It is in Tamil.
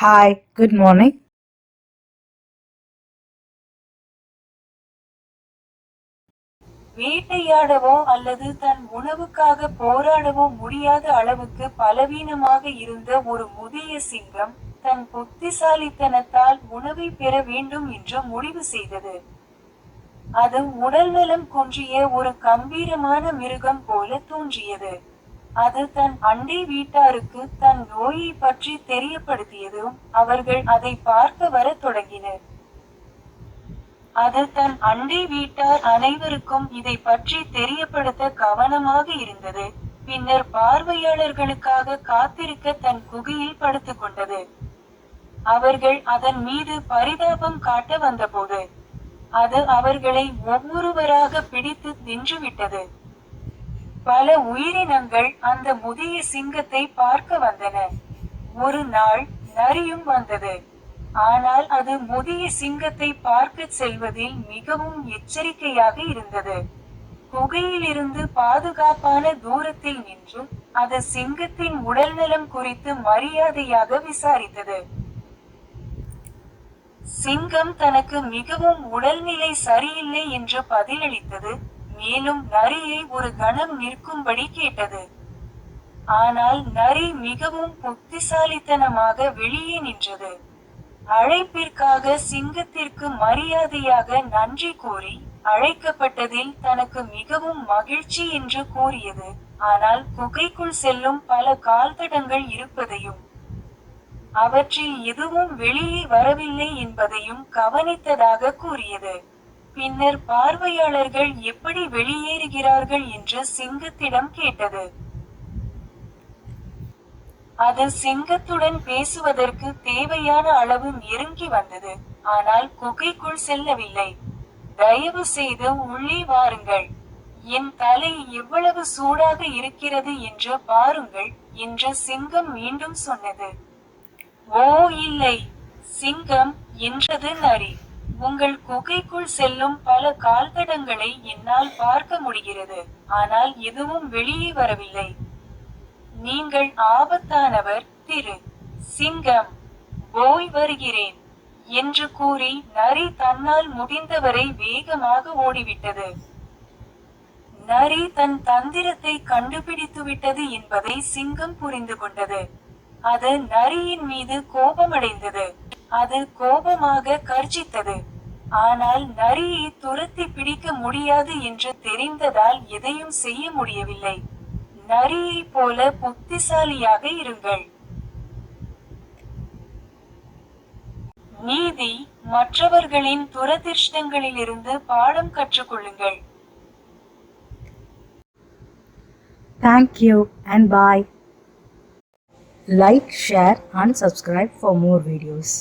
Hi, good morning. வேட்டையாடவோ அல்லது தன் உணவுக்காக போராடவோ முடியாத அளவுக்கு பலவீனமாக இருந்த ஒரு முதிய சிங்கம், தன் புத்திசாலித்தனத்தால் உணவை பெற வேண்டும் என்று முடிவு செய்தது. அது உடல்நலம் குன்றிய ஒரு கம்பீரமான மிருகம் போல தோன்றியது. அது தன் அண்டை வீட்டாருக்கு தன் நோயை பற்றி தெரியப்படுத்தியதும், அவர்கள் அதை பார்க்க வரத் தொடங்கினர். அது தன் அண்டை வீட்டார் அனைவருக்கும் இதை பற்றி தெரியப்படுத்த கவனமாக இருந்தது. பின்னர் பார்வையாளர்களுக்காக காத்திருக்க தன் குகையில் படுத்துக்கொண்டது. அவர்கள் அதன் மீது பரிதாபம் காட்ட வந்தபோது, அது அவர்களை ஒவ்வொருவராக பிடித்து தின்றுவிட்டது. பல உயிரினங்கள் அந்த முதிய சிங்கத்தை பார்க்க வந்தன. ஒரு நாள், நரியும் வந்தது. ஆனால் அது முதிய சிங்கத்தை பார்க்கச் செல்வதில் மிகவும் எச்சரிக்கையாக இருந்தது. குகையிலிருந்து பாதுகாப்பான தூரத்தில் நின்று, அது சிங்கத்தின் உடல்நலம் குறித்து மரியாதையாக விசாரித்தது. சிங்கம் தனக்கு மிகவும் உடல்நிலை சரியில்லை என்று பதிலளித்தது, மேலும் நரியை ஒரு கணம் நிற்கும்படி கேட்டது. ஆனால் நரி மிகவும் புத்திசாலித்தனமாக வெளியே நின்றது. அழைப்பிற்காக சிங்கத்திற்கு மரியாதையாக நன்றி கூறி, அழைக்கப்பட்டதில் தனக்கு மிகவும் மகிழ்ச்சி என்று கூறியது. ஆனால் குகைக்குள் செல்லும் பல கால்தடங்கள் இருப்பதையும், அவற்றில் எதுவும் வெளியே வரவில்லை என்பதையும் கவனித்ததாக கூறியது. பின்னர் பார்வையாளர்கள் எப்படி வெளியேறுகிறார்கள் என்று சிங்கத்திடம் கேட்டது. அது சிங்கத்துடன் பேசுவதற்கு தேவையான அளவு நெருங்கி வந்தது, ஆனால் குகைக்குள் செல்லவில்லை. தயவு செய்து உள்ளே வாருங்கள். என் தலை எவ்வளவு சூடாக இருக்கிறது என்று பாருங்கள், என்று சிங்கம் மீண்டும் சொன்னது. ஓ இல்லை, சிங்கம், என்றது நரி. உங்கள் குகைக்குள் செல்லும் பல கால்தடங்களை என்னால் பார்க்க முடிகிறது, ஆனால் எதுவும் வெளியே வரவில்லை. நீங்கள் ஆபத்தானவர், திரு. சிங்கம். போய் வருகிறேன், என்று கூறி நரி தன்னால் முடிந்தவரை வேகமாக ஓடிவிட்டது. நரி தன் தந்திரத்தை கண்டுபிடித்துவிட்டது என்பதை சிங்கம் புரிந்து கொண்டது. அது நரியின் மீது கோபமடைந்தது. அது கோபமாக கர்ஜித்தது. ஆனால் நரியை துரத்தி பிடிக்க முடியாது என்று தெரிந்ததால் எதையும் செய்ய முடியவில்லை. நரியைப் போல புத்திசாலியாக இருங்கள். நீதி, மற்றவர்களின் துரதிர்ஷ்டங்களிலிருந்து பாடம் கற்றுக்கொள்ளுங்கள். Thank you and bye. Like, share and subscribe for more videos.